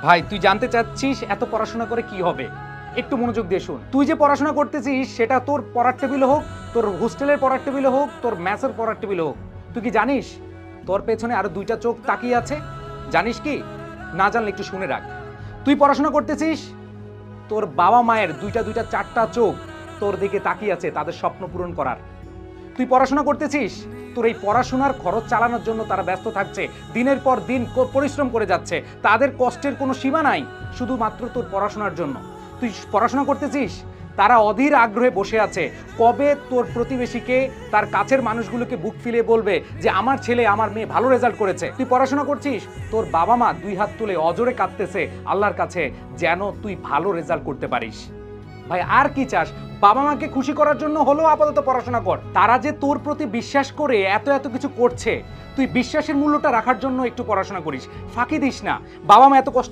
ভাই তুই জানতে চাচ্ছিস এত পড়াশোনা করে কি হবে? একটু মনোযোগ দিয়ে শুন। তুই যে পড়াশোনা করতেছিস সেটা তোর পড়ার টেবিলে হোক, তোর হোস্টেলের পড়ার টেবিলে হোক, তোর ম্যাথের পড়ার টেবিলে হোক, তুই কি জানিস তোর পেছনে আরো দুইটা চোখ তাকিয়ে আছে? জানিস কি? না জানলে একটু শুনে রাখ। তুই পড়াশোনা করতেছিস, তোর বাবা মায়ের দুইটা দুইটা চারটা চোখ তোর দিকে তাকিয়ে আছে তাদের স্বপ্ন পূরণ করার। তুই পড়াশোনা করতেছিস, তোর এই পড়াশোনার খরচ চালানোর জন্য তারা ব্যস্ত থাকছে, দিনের পর দিন পরিশ্রম করে যাচ্ছে, তাদের কষ্টের কোনো সীমা নাই শুধুমাত্র তোর পড়াশোনার জন্য। তুই পড়াশোনা করতেছিস, তারা অধীর আগ্রহে বসে আছে কবে তোর প্রতিবেশীকে, তার কাছের মানুষগুলোকে বুক ফিলিয়ে বলবে যে আমার ছেলে আমার মেয়ে ভালো রেজাল্ট করেছে। তুই পড়াশোনা করছিস, তোর বাবা মা দুই হাত তুলে অজরে কাঁদতেছে আল্লাহর কাছে যেন তুই ভালো রেজাল্ট করতে পারিস। ভাই আর কি চাস? বাবা মাকে খুশি করার জন্য হলেও আপাতত পড়াশোনা কর। তারা যে তোর প্রতি বিশ্বাস করে এত এত কিছু করছে, তুই বিশ্বাসের মূল্যটা রাখার জন্য একটু পড়াশোনা করিস, ফাঁকি দিস না। বাবা মা এত কষ্ট